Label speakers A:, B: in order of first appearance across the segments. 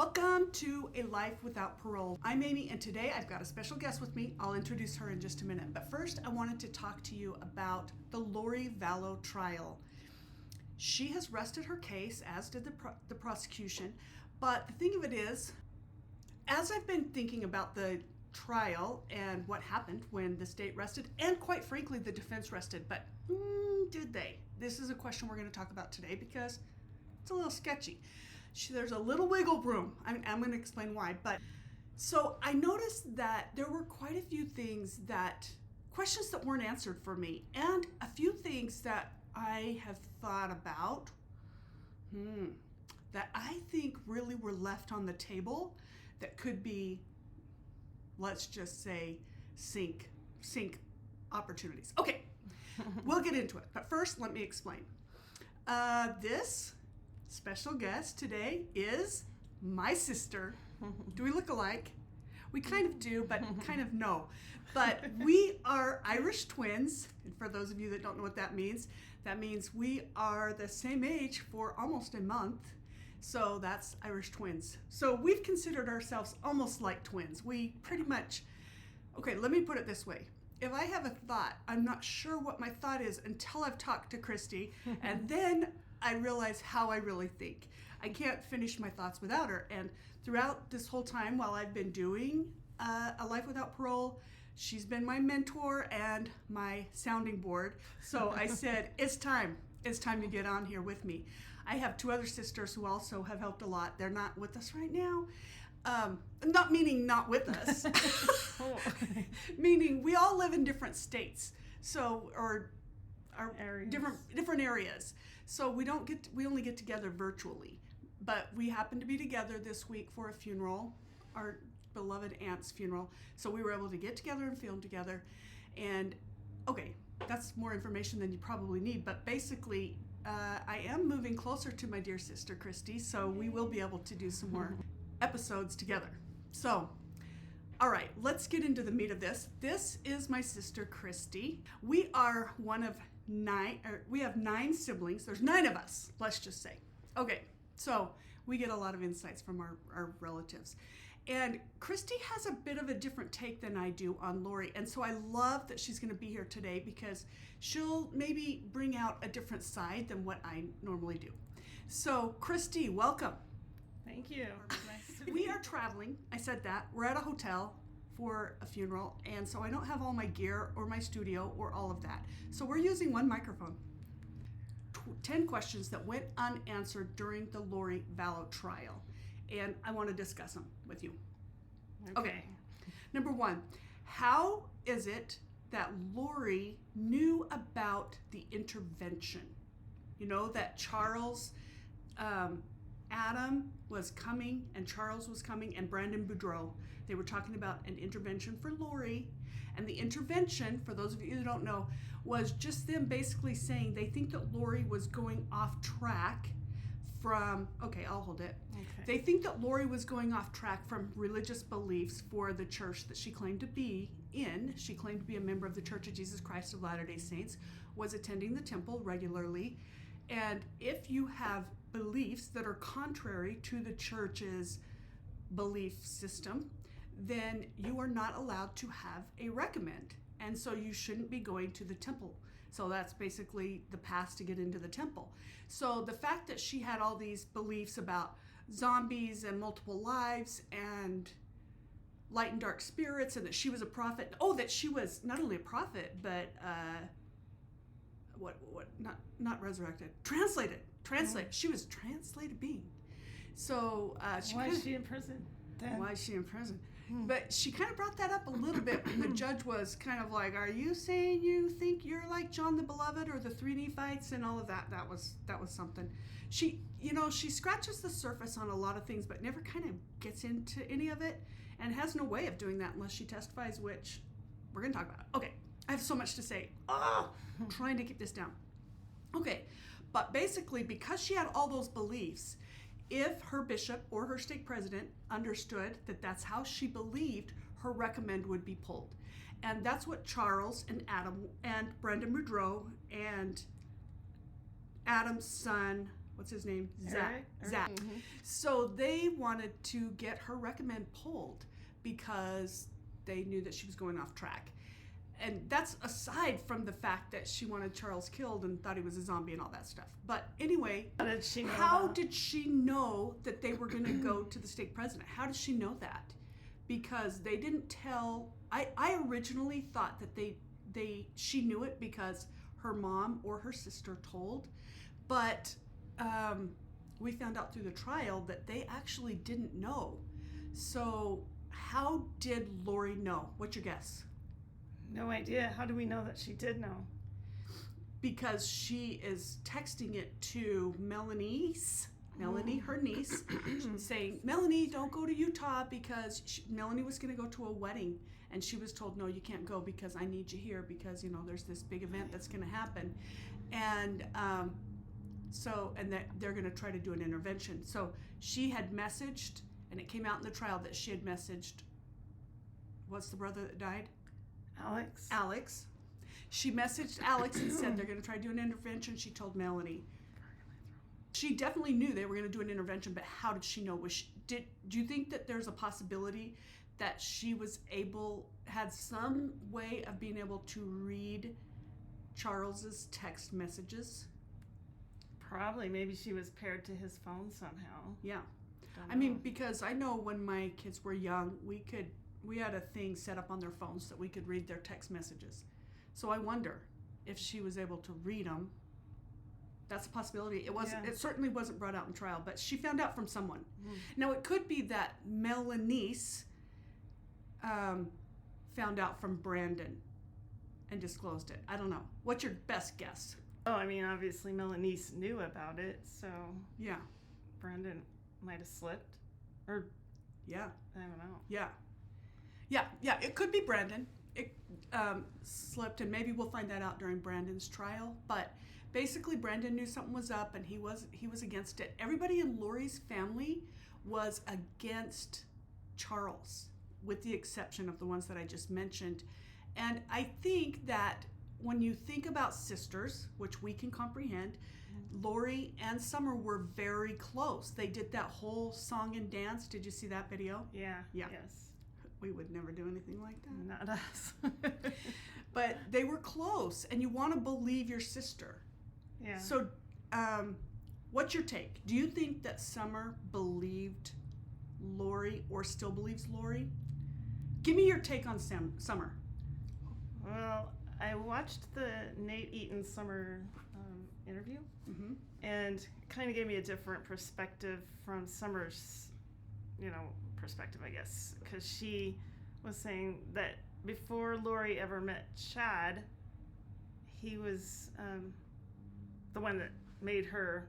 A: Welcome to A Life Without Parole. I'm Amy, and today I've got a special guest with me. I'll introduce her in just a minute. But first, I wanted to talk to you about the Lori Vallow trial. She has rested her case, as did the prosecution. But the thing of it is, as I've been thinking about the trial and what happened when the state rested, and quite frankly, the defense rested, but did they? This is a question we're going to talk about today because it's a little sketchy. There's a little wiggle room. I'm going to explain why. But so I noticed that there were quite a few questions that weren't answered for me, and a few things that I have thought about that I think really were left on the table that could be, let's just say, sink opportunities. Okay, we'll get into it. But first, let me explain. This special guest today is my sister. Do we look alike? We kind of do, but kind of no. But we are Irish twins. And for those of you that don't know what that means we are the same age for almost a month. So that's Irish twins. So we've considered ourselves almost like twins. We pretty much, okay, let me put it this way. If I have a thought, I'm not sure what my thought is until I've talked to Christie, and then I realize how I really think. I can't finish my thoughts without her. And throughout this whole time while I've been doing A Life Without Parole, she's been my mentor and my sounding board. So I said, it's time to get on here with me. I have two other sisters who also have helped a lot. They're not with us right now. Not meaning not with us. Meaning we all live in different states. So, or areas. different areas. So we only get together virtually. But we happened to be together this week for a funeral, our beloved aunt's funeral. So we were able to get together and film together. And okay, that's more information than you probably need. But basically, I am moving closer to my dear sister Christie, so we will be able to do some more episodes together. So, all right, let's get into the meat of this. This is my sister Christie. We are one of 9, we have 9 siblings. There's 9 of us, let's just say. Okay, so we get a lot of insights from our relatives. And Christie has a bit of a different take than I do on Lori. And so I love that she's going to be here today because she'll maybe bring out a different side than what I normally do. So Christie, welcome.
B: Thank you. Nice to
A: We are traveling. I said that. We're at a hotel for a funeral. And so I don't have all my gear or my studio or all of that. So we're using one microphone. 10 questions that went unanswered during the Lori Vallow trial. And I want to discuss them with you. Okay. Number 1, how is it that Lori knew about the intervention? You know, that Charles, Adam was coming and Charles was coming and Brandon Boudreau. They were talking about an intervention for Lori. And the intervention, for those of you who don't know, was just them basically saying they think that Lori was going off track from, okay, I'll hold it. Okay. They think that Lori was going off track from religious beliefs for the church that she claimed to be in. She claimed to be a member of the Church of Jesus Christ of Latter-day Saints, was attending the temple regularly. And if you have beliefs that are contrary to the church's belief system, then you are not allowed to have a recommend. And so you shouldn't be going to the temple. So that's basically the pass to get into the temple. So the fact that she had all these beliefs about zombies and multiple lives and light and dark spirits, and that she was a prophet. Oh, that she was not only a prophet, but not resurrected. Translated. She was a translated being. So
B: why is she in prison?
A: Why is she in prison? But she kind of brought that up a little bit when the judge was kind of like, are you saying you think you're like John the Beloved or the 3 Nephites and all of that? That was something. She scratches the surface on a lot of things, but never kind of gets into any of it, and has no way of doing that unless she testifies, which we're going to talk about. Okay, I have so much to say. I'm trying to keep this down. Okay, but basically, because she had all those beliefs, if her bishop or her stake president understood that that's how she believed, her recommend would be pulled. And that's what Charles and Adam and Brandon Boudreau and Adam's son, what's his name?
B: Eric?
A: Zach.
B: Mm-hmm.
A: So they wanted to get her recommend pulled because they knew that she was going off track. And that's aside from the fact that she wanted Charles killed and thought he was a zombie and all that stuff. But anyway, how did she know that they were going to go to the stake president? How did she know that? Because they didn't tell. I originally thought that she knew it because her mom or her sister told, but we found out through the trial that they actually didn't know. So how did Lori know? What's your guess?
B: No idea. How do we know that she did know?
A: Because she is texting it to Melanie, her niece, saying, Melanie, don't go to Utah because Melanie was going to go to a wedding. And she was told, no, you can't go because I need you here because, there's this big event that's going to happen. And that they're going to try to do an intervention. So she had messaged, and it came out in the trial that she had messaged, what's the brother that died? Alex. She messaged Alex and said they're going to try to do an intervention. She told Melanie. She definitely knew they were going to do an intervention, but how did she know? Do you think that there's a possibility that she had some way of being able to read Charles's text messages?
B: Probably. Maybe she was paired to his phone somehow.
A: Yeah. I mean, because I know when my kids were young, we had a thing set up on their phones that we could read their text messages. So I wonder if she was able to read them. That's a possibility. It certainly wasn't brought out in trial, but she found out from someone. Mm. Now it could be that Melanie found out from Brandon and disclosed it. I don't know. What's your best guess?
B: Oh, I mean, obviously Melanie knew about it, so
A: yeah,
B: Brandon might have slipped, or
A: yeah,
B: I don't know.
A: Yeah. It could be Brandon. It slipped, and maybe we'll find that out during Brandon's trial. But basically, Brandon knew something was up, and he was against it. Everybody in Lori's family was against Charles, with the exception of the ones that I just mentioned. And I think that when you think about sisters, which we can comprehend, Lori and Summer were very close. They did that whole song and dance. Did you see that video?
B: Yeah. Yes.
A: We would never do anything like that.
B: Not us.
A: But they were close, and you want to believe your sister.
B: Yeah.
A: So, what's your take? Do you think that Summer believed Lori or still believes Lori? Give me your take on Summer.
B: Well, I watched the Nate Eaton Summer interview, and it kind of gave me a different perspective from Summer's, perspective, I guess, because she was saying that before Lori ever met Chad, he was the one that made her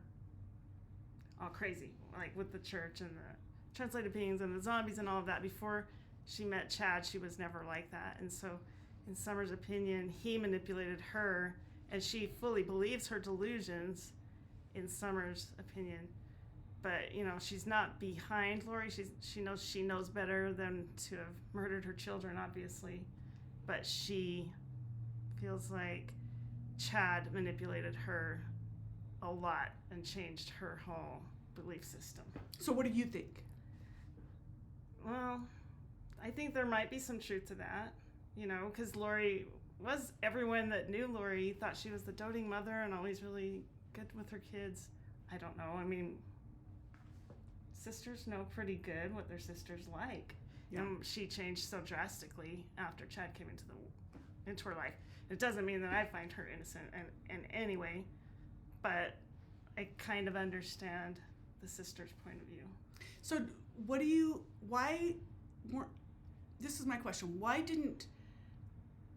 B: all crazy, like with the church and the translated beings and the zombies and all of that. Before she met Chad, she was never like that. And so in Summer's opinion, he manipulated her, and she fully believes her delusions in Summer's opinion. But, she's not behind Lori. She knows better than to have murdered her children, obviously. But she feels like Chad manipulated her a lot and changed her whole belief system.
A: So what do you think?
B: Well, I think there might be some truth to that, because Lori everyone that knew Lori thought she was the doting mother and always really good with her kids. I don't know. I mean, sisters know pretty good what their sisters like. Yeah. And she changed so drastically after Chad came into her life. It doesn't mean that I find her innocent in any way, but I kind of understand the sister's point of view.
A: So this is my question. Why didn't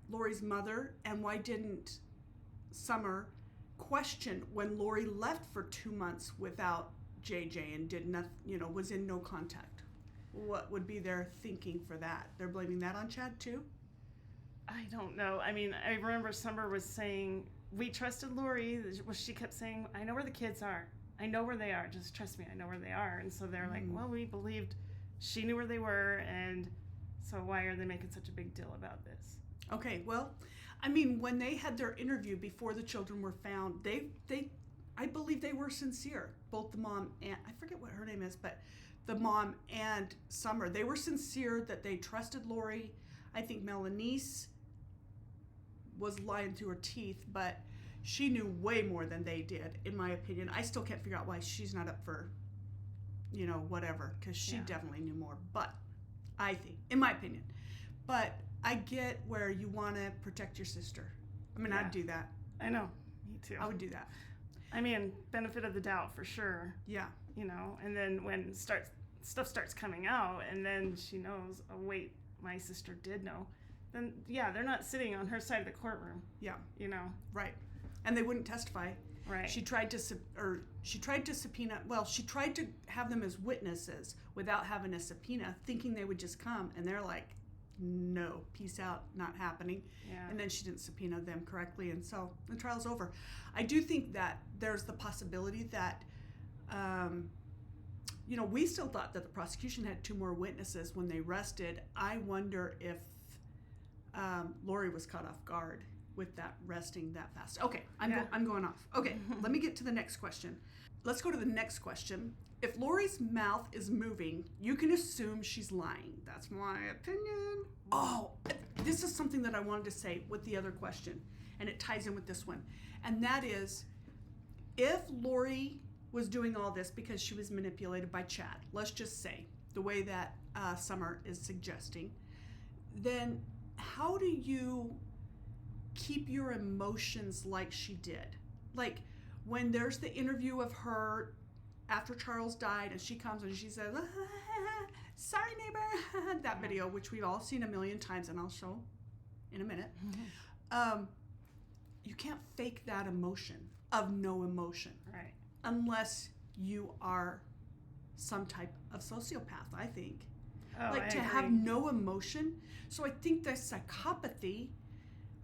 A: Lori's mother and why didn't Summer question when Lori left for 2 months without JJ and did nothing, was in no contact? What would be their thinking for that? They're blaming that on Chad too?
B: I don't know. I mean, I remember Summer was saying, we trusted Lori. She kept saying, I know where the kids are. I know where they are. Just trust me. I know where they are. And so they're like, well, we believed she knew where they were. And so why are they making such a big deal about this? Okay,
A: well, I mean, when they had their interview before the children were found, they I believe they were sincere. Both the mom and, I forget what her name is, but the mom and Summer, they were sincere that they trusted Lori. I think Melanice was lying through her teeth, but she knew way more than they did, in my opinion. I still can't figure out why she's not up for, whatever, because she definitely knew more. But I think, in my opinion. But I get where you want to protect your sister. I mean, I'd do that.
B: I know. Me too.
A: I would do that.
B: I mean, benefit of the doubt for sure.
A: Yeah.
B: And then when stuff starts coming out, and then she knows, oh wait, my sister did know, then they're not sitting on her side of the courtroom.
A: Yeah.
B: Right.
A: And they wouldn't testify.
B: Right.
A: She tried to subpoena. Well, she tried to have them as witnesses without having a subpoena, thinking they would just come, and they're like, no, peace out, not happening.
B: Yeah.
A: And then she didn't subpoena them correctly, and so the trial's over. I do think that there's the possibility that, we still thought that the prosecution had 2 more witnesses when they rested. I wonder if Lori was caught off guard with that resting that fast. Okay, I'm going off. Okay, let me get to the next question. Let's go to the next question. If Lori's mouth is moving, you can assume she's lying. That's my opinion. Oh, this is something that I wanted to say with the other question, and it ties in with this one. And that is, if Lori was doing all this because she was manipulated by Chad, let's just say, the way that Summer is suggesting, then how do you keep your emotions like she did? Like, when there's the interview of her after Charles died, and she comes and she says, sorry neighbor, that video, which we've all seen a million times, and I'll show in a minute. You can't fake that emotion of no emotion.
B: Right.
A: Unless you are some type of sociopath, I think.
B: Oh,
A: like, to have no emotion. So I think the psychopathy,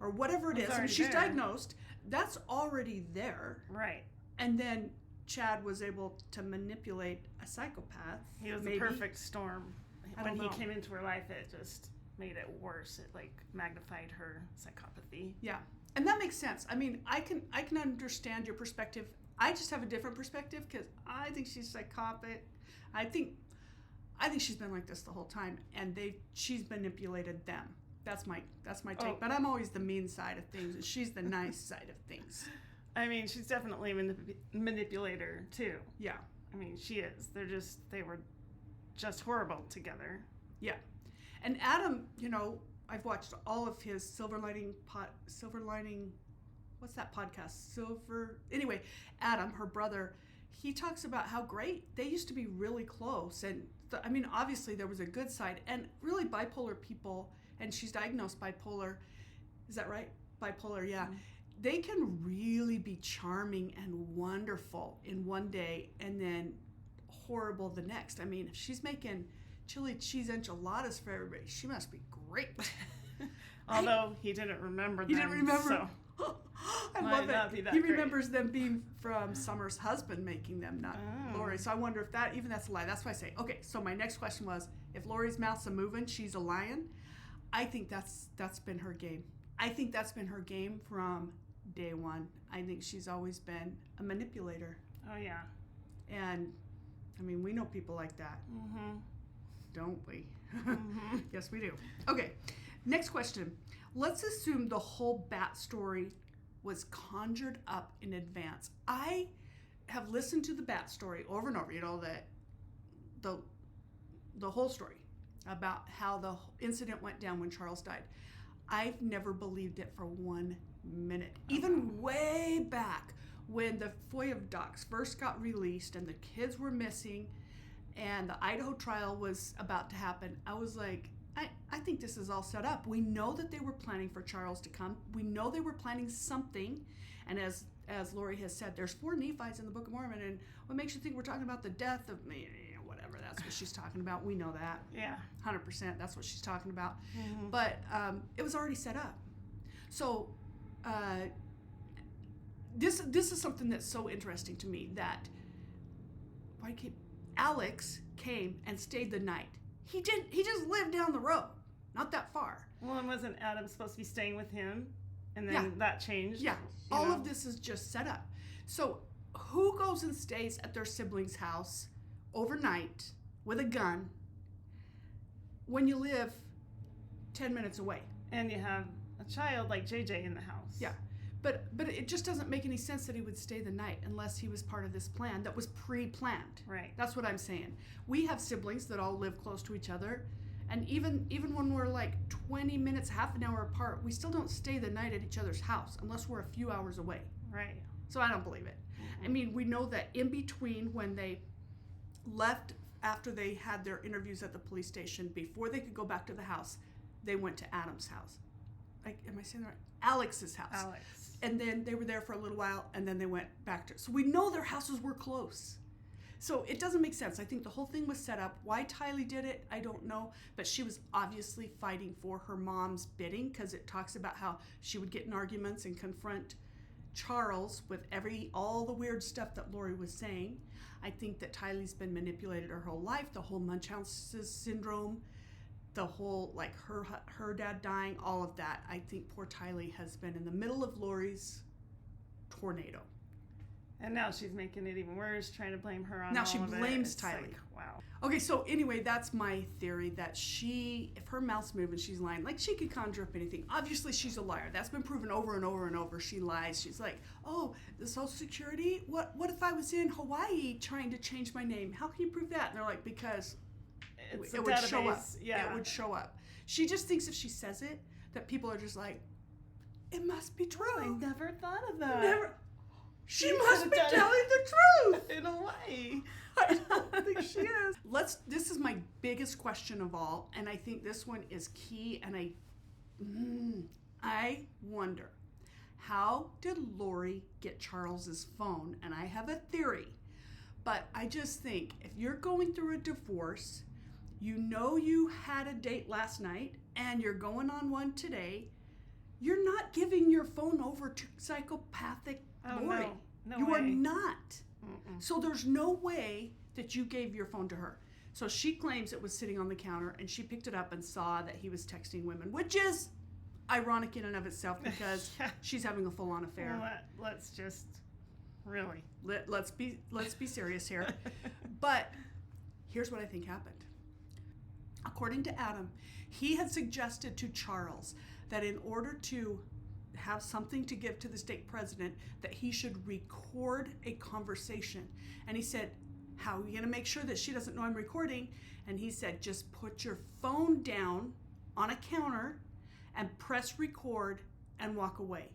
A: or whatever it is, and she's diagnosed, that's already there.
B: Right.
A: And then Chad was able to manipulate a psychopath.
B: He was the perfect storm. When he came into her life, it just made it worse. It magnified her psychopathy.
A: Yeah. And that makes sense. I mean, I can understand your perspective. I just have a different perspective because I think she's psychopathic. I think she's been like this the whole time, and she's manipulated them. That's my take. Oh. But I'm always the mean side of things, and she's the nice side of things.
B: I mean, she's definitely a manipulator too.
A: Yeah.
B: I mean, she is. They were just horrible together.
A: Yeah. And Adam, I've watched all of his Silver Lining, what's that podcast? Anyway, Adam, her brother, he talks about how great they used to be really close. And obviously there was a good side, and really bipolar people, and she's diagnosed bipolar. Is that right? Bipolar, yeah. Mm-hmm. They can really be charming and wonderful in one day and then horrible the next. I mean, if she's making chili cheese enchiladas for everybody, she must be great.
B: Although he didn't remember them.
A: He didn't remember.
B: So
A: I love it. He remembers them being from Summer's husband making them, not Lori. So I wonder if that's a lie. That's why I say, okay, so my next question was, if Lori's mouth's a moving, she's a lion. I think that's been her game. I think that's been her game from day one. I think she's always been a manipulator.
B: Oh, yeah.
A: And, we know people like that.
B: Mm-hmm.
A: Don't we?
B: Mm-hmm.
A: Yes, we do. Okay, next question. Let's assume the whole Bat story was conjured up in advance. I have listened to the Bat story over and over, the whole story about how the incident went down when Charles died. I've never believed it for 1 minute. Even way back when the FOIA docs first got released and the kids were missing and the Idaho trial was about to happen, I was like, I think this is all set up. We know that they were planning for Charles to come. We know they were planning something. And as Lori has said, there's 4 Nephites in the Book of Mormon, and what makes you think we're talking about the death of me? Whatever, that's what she's talking about. We know that.
B: Yeah.
A: 100%, that's what she's talking about.
B: Mm-hmm.
A: But it was already set up. So this is something that's so interesting to me, that Alex came and stayed the night. He just lived down the road, not that far.
B: Well, and wasn't Adam supposed to be staying with him? And then that changed?
A: Yeah. All of this is just set up. So who goes and stays at their sibling's house overnight with a gun when you live 10 minutes away?
B: And you have a child like JJ in the house.
A: Yeah. But it just doesn't make any sense that he would stay the night unless he was part of this plan that was pre-planned.
B: Right.
A: That's what I'm saying. We have siblings that all live close to each other, and even when we're like 20 minutes, half an hour apart, we still don't stay the night at each other's house unless we're a few hours away.
B: Right.
A: So I don't believe it. I mean, we know that in between when they left after they had their interviews at the police station, before they could go back to the house, they went to Adam's house. Like, am I saying that right? Alex's house.
B: Alex.
A: And then they were there for a little while, and then they went back to. So we know their houses were close. So it doesn't make sense. I think the whole thing was set up. Why Tylee did it, I don't know. But she was obviously fighting for her mom's bidding, because it talks about how she would get in arguments and confront Charles with all the weird stuff that Lori was saying. I think that Tylee's been manipulated her whole life. The whole Munchausen syndrome, the whole, like, her dad dying, all of that. I think poor Tylee has been in the middle of Lori's tornado.
B: And now she's making it even worse, trying to blame her on
A: Now
B: all
A: she
B: of it.
A: blames
B: It's
A: Tylee.
B: like, wow.
A: Okay, so anyway, that's my theory, that if her mouth's moving, she's lying. Like, she could conjure up anything. Obviously, she's a liar. That's been proven over and over and over. She lies. She's like, oh, the Social Security? What if I was in Hawaii trying to change my name? How can you prove that? And they're like, because
B: It's
A: it
B: a
A: would
B: database.
A: show up.
B: Yeah.
A: It would show up. She just thinks if she says it, that people are just like, it must be true.
B: I never thought of that.
A: Never. She
B: You
A: must
B: could've
A: be
B: done it.
A: telling the truth.
B: In a way.
A: I don't think she is. This is my biggest question of all, and I think this one is key, and I wonder, how did Lori get Charles's phone? And I have a theory, but I just think if you're going through a divorce, you know you had a date last night, and you're going on one today, you're not giving your phone over to psychopathic Lori.
B: No
A: You
B: way.
A: are not.
B: Mm-mm.
A: So there's no way that you gave your phone to her. So she claims it was sitting on the counter, and she picked it up and saw that he was texting women, which is ironic in and of itself, because
B: Yeah.
A: she's having a full-on affair.
B: Well, let's just really.
A: Let's be serious here. But here's what I think happened. According to Adam, he had suggested to Charles that in order to have something to give to the state president, that he should record a conversation. And he said, how are we going to make sure that she doesn't know I'm recording? And he said, just put your phone down on a counter and press record and walk away.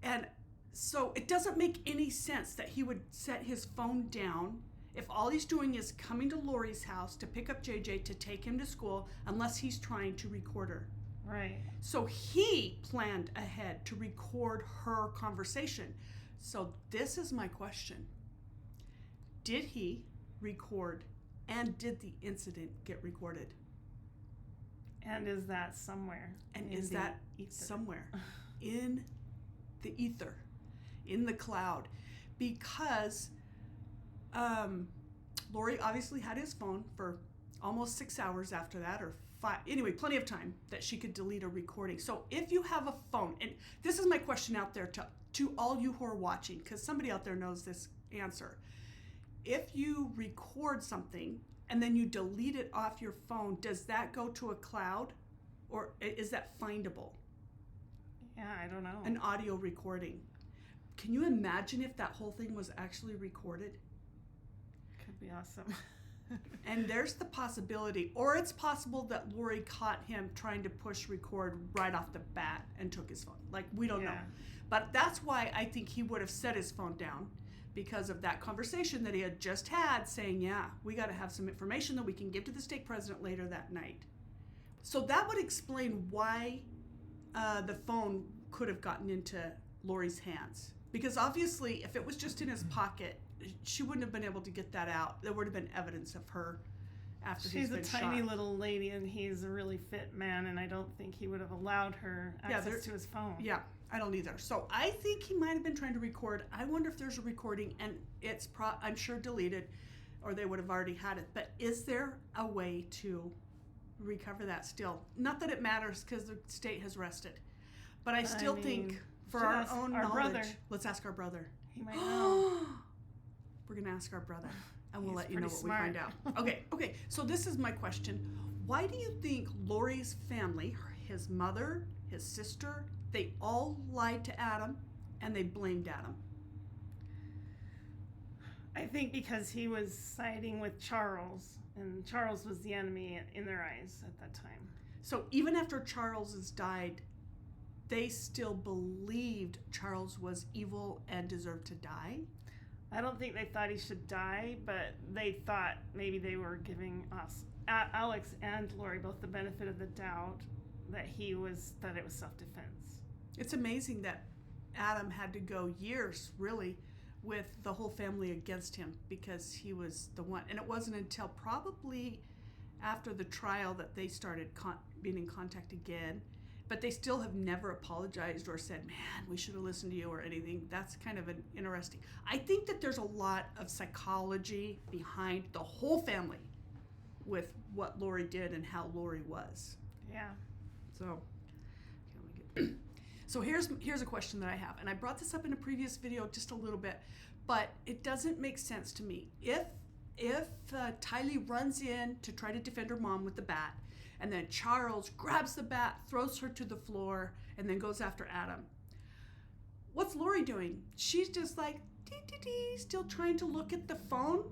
A: And so it doesn't make any sense that he would set his phone down if all he's doing is coming to Lori's house to pick up JJ to take him to school, unless he's trying to record her.
B: Right.
A: So he planned ahead to record her conversation. So this is my question. Did he record, and did the incident get recorded?
B: And is that somewhere?
A: And
B: in
A: is
B: the
A: that
B: ether?
A: somewhere in the ether, in the cloud? Because Lori obviously had his phone for almost 6 hours after that, or 5, anyway, plenty of time that she could delete a recording. So if you have a phone, and this is my question out there to all you who are watching, because somebody out there knows this answer. If you record something and then you delete it off your phone, does that go to a cloud, or is that findable?
B: Yeah, I don't know.
A: An audio recording. Can you imagine if that whole thing was actually recorded?
B: Could be awesome.
A: And there's the possibility, or it's possible that Lori caught him trying to push record right off the bat and took his phone. Like, we don't know. But that's why I think he would have set his phone down, because of that conversation that he had just had, saying, yeah, we got to have some information that we can give to the state president later that night. So that would explain why the phone could have gotten into Lori's hands. Because obviously, if it was just in his pocket, she wouldn't have been able to get that out. There would have been evidence of her after he's been shot.
B: She's a tiny little lady, and he's a really fit man, and I don't think he would have allowed her access to his phone.
A: Yeah, I don't either. So I think he might have been trying to record. I wonder if there's a recording, and it's I'm sure deleted, or they would have already had it. But is there a way to recover that still? Not that it matters, because the state has rested. But I still think, for our own knowledge,
B: brother.
A: let's ask our brother.
B: He might know.
A: We're going to ask our brother, and we'll
B: He's
A: let you know what
B: pretty
A: we find out. Okay. So this is my question. Why do you think Lori's family, his mother, his sister, they all lied to Adam and they blamed Adam?
B: I think because he was siding with Charles, and Charles was the enemy in their eyes at that time.
A: So even after Charles has died, they still believed Charles was evil and deserved to die?
B: I don't think they thought he should die, but they thought maybe they were giving us, Alex and Lori, both the benefit of the doubt that it was self-defense.
A: It's amazing that Adam had to go years, really, with the whole family against him because he was the one. And it wasn't until probably after the trial that they started being in contact again. But they still have never apologized or said, man, we should have listened to you or anything. That's kind of interesting. I think that there's a lot of psychology behind the whole family with what Lori did and how Lori was.
B: Yeah.
A: So here's a question that I have. And I brought this up in a previous video just a little bit, but it doesn't make sense to me. If Tylee runs in to try to defend her mom with the bat, and then Charles grabs the bat, throws her to the floor, and then goes after Adam. What's Lori doing? She's just like, still trying to look at the phone?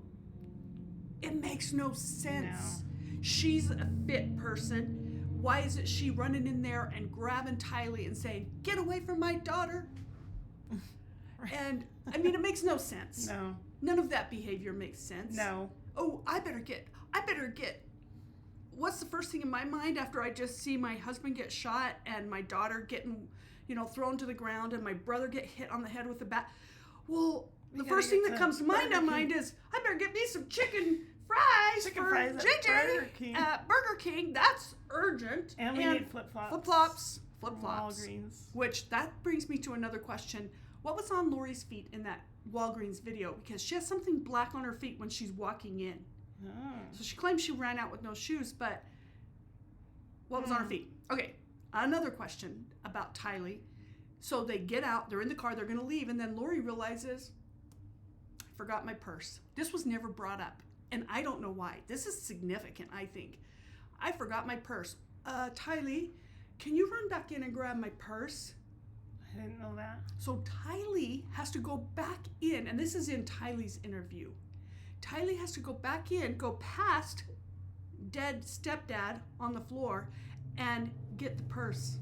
A: It makes no sense. No. She's a fit person. Why is it she running in there and grabbing Tylee and saying, get away from my daughter? Right. And, I mean, it makes no sense.
B: No.
A: None of that behavior makes sense.
B: No.
A: Oh, I better get. What's the first thing in my mind after I just see my husband get shot and my daughter getting, thrown to the ground and my brother get hit on the head with a bat? Well, the first thing that comes to mind is I better get me some chicken fries for JJ at Burger King. That's urgent.
B: And we need
A: flip-flops.
B: Walgreens.
A: Which that brings me to another question. What was on Lori's feet in that Walgreens video? Because she has something black on her feet when she's walking in. Oh. So she claims she ran out with no shoes, but what was on her feet? Okay, another question about Tylee. So they get out, they're in the car, they're going to leave, and then Lori realizes, I forgot my purse. This was never brought up, and I don't know why. This is significant, I think. I forgot my purse. Tylee, can you run back in and grab my purse?
B: I didn't know that.
A: So Tylee has to go back in, and this is in Tylee's interview. Tylee has to go back in, go past dead stepdad on the floor, and get the purse.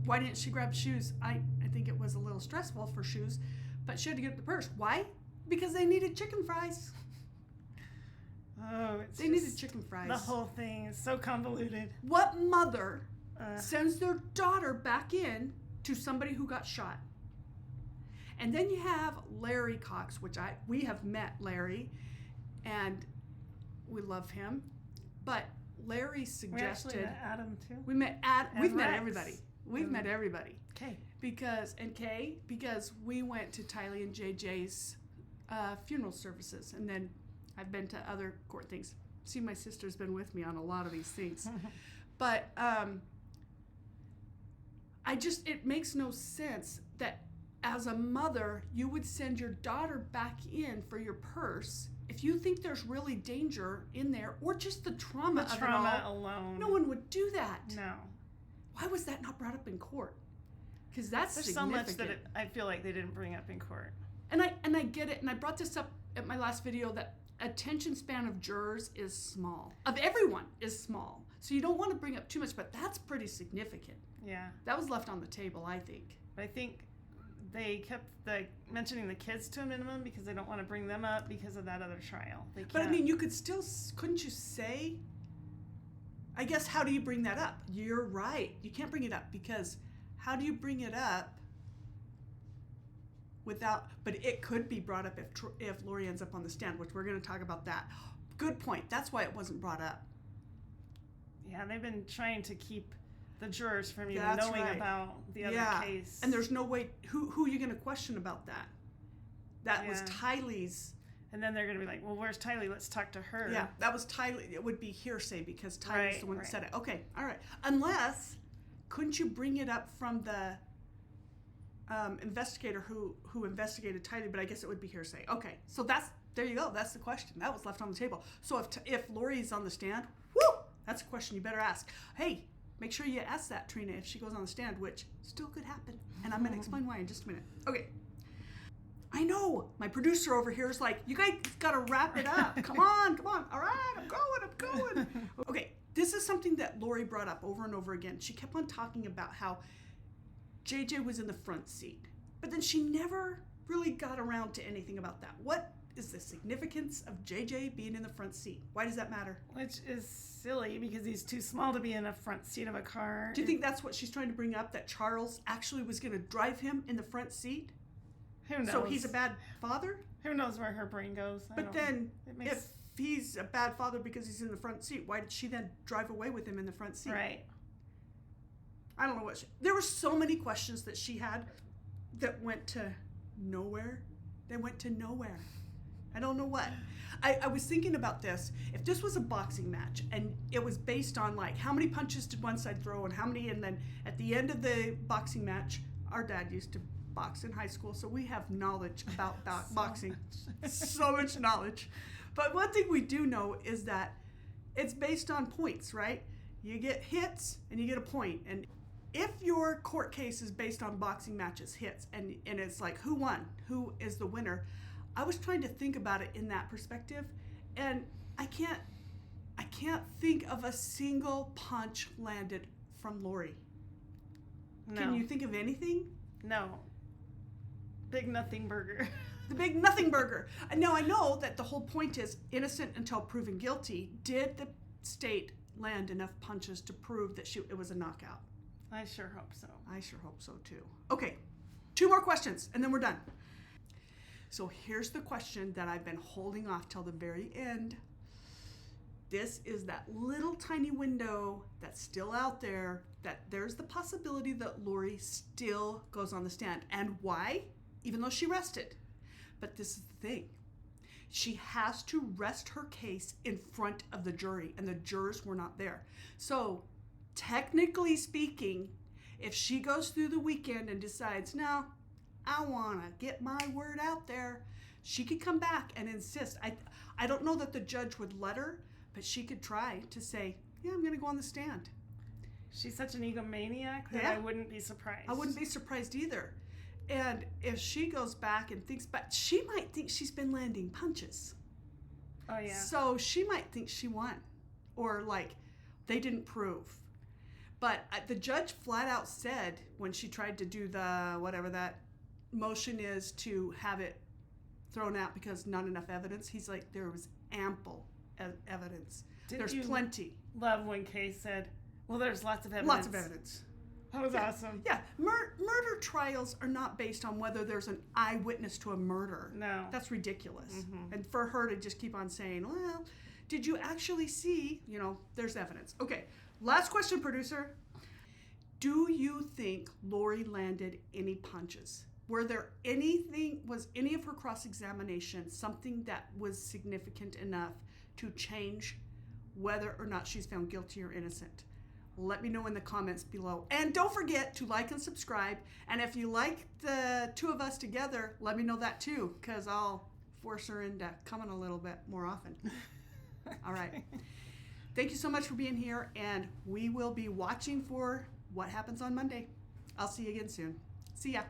A: Why didn't she grab shoes? I think it was a little stressful for shoes, but she had to get the purse. Why? Because they needed chicken fries.
B: Oh,
A: they needed chicken fries.
B: The whole thing is so convoluted.
A: What mother sends their daughter back in to somebody who got shot? And then you have Larry Cox, which we have met Larry, and we love him. But Larry suggested.
B: We actually met Adam too.
A: We met Adam. We've met everybody. We've met everybody.
B: Kay.
A: Because we went to Tylee and JJ's funeral services, and then I've been to other court things. See, my sister's been with me on a lot of these things. But it makes no sense that as a mother, you would send your daughter back in for your purse if you think there's really danger in there, or just the trauma of it all.
B: Alone.
A: No one would do that.
B: No.
A: Why was that not brought up in court? Because that's
B: There's
A: significant.
B: so much that I feel like they didn't bring up in court.
A: And I get it, and I brought this up at my last video, that attention span of jurors is small. Of everyone is small. So you don't want to bring up too much, but that's pretty significant.
B: Yeah.
A: That was left on the table, I think.
B: But I think they kept mentioning the kids to a minimum because they don't want to bring them up because of that other trial.
A: But I mean, you could still, couldn't you say, I guess, how do you bring that up? You're right. You can't bring it up because how do you bring it up without, but it could be brought up if Lori ends up on the stand, which we're going to talk about that. Good point. That's why it wasn't brought up.
B: Yeah, they've been trying to keep the jurors from even knowing about the other case.
A: And there's no way, who are you going to question about that? That was Tylee's.
B: And then they're going to be like, well, where's Tylee? Let's talk to her.
A: Yeah, that was Tylee. It would be hearsay because Tylee's the one that said it. Okay, all right. Unless, couldn't you bring it up from the investigator who investigated Tylee? But I guess it would be hearsay. Okay, so there you go. That's the question. That was left on the table. So if Lori's on the stand, whoo, that's a question you better ask. Hey, make sure you ask that, Trina, if she goes on the stand, which still could happen. And I'm going to explain why in just a minute. Okay. I know. My producer over here is like, you guys got to wrap it up. Come on. All right, I'm going. Okay, this is something that Lori brought up over and over again. She kept on talking about how JJ was in the front seat, but then she never really got around to anything about that. What is the significance of JJ being in the front seat? Why does that matter?
B: Which is silly because he's too small to be in the front seat of a car.
A: Do you think that's what she's trying to bring up, that Charles actually was going to drive him in the front seat?
B: Who knows?
A: So he's a bad father?
B: Who knows where her brain goes?
A: But then, if he's a bad father because he's in the front seat, why did she then drive away with him in the front seat?
B: Right.
A: I don't know there were so many questions that she had that went to nowhere. They went to nowhere. I don't know what. I was thinking about this. If this was a boxing match and it was based on like how many punches did one side throw and how many, and then at the end of the boxing match, our dad used to box in high school, so we have knowledge about boxing. So much knowledge. But one thing we do know is that it's based on points, right? You get hits and you get a point. And if your court case is based on boxing matches, hits, and it's like who won, who is the winner, I was trying to think about it in that perspective, and I can't think of a single punch landed from Lori.
B: No.
A: Can you think of anything?
B: No. Big nothing burger.
A: The big nothing burger. Now, I know that the whole point is innocent until proven guilty. Did the state land enough punches to prove that it was a knockout?
B: I sure hope so.
A: I sure hope so, too. Okay, 2 more questions, and then we're done. So here's the question that I've been holding off till the very end. This is that little tiny window that's still out there, that there's the possibility that Lori still goes on the stand. And why? Even though she rested. But this is the thing. She has to rest her case in front of the jury, and the jurors were not there. So technically speaking, if she goes through the weekend and decides, no, I want to get my word out there, she could come back and insist. I don't know that the judge would let her, but she could try to say, yeah, I'm going to go on the stand.
B: She's such an egomaniac that I wouldn't be surprised.
A: I wouldn't be surprised either. And if she goes back and thinks, but she might think she's been landing punches.
B: Oh, yeah.
A: So she might think she won, or like they didn't prove. But the judge flat out said when she tried to do the whatever that motion is to have it thrown out because not enough evidence, he's like, there was ample evidence. There's plenty.
B: Love when Kay said, well, there's lots of evidence.
A: Lots of evidence.
B: That was awesome.
A: Yeah, murder trials are not based on whether there's an eyewitness to a murder.
B: No.
A: That's ridiculous. Mm-hmm. And for her to just keep on saying, well, did you actually see, there's evidence. Okay, last question, producer. Do you think Lori landed any punches? Was any of her cross-examination something that was significant enough to change whether or not she's found guilty or innocent? Let me know in the comments below. And don't forget to like and subscribe. And if you like the 2 of us together, let me know that too, because I'll force her into coming a little bit more often. All right. Thank you so much for being here, and we will be watching for what happens on Monday. I'll see you again soon. See ya.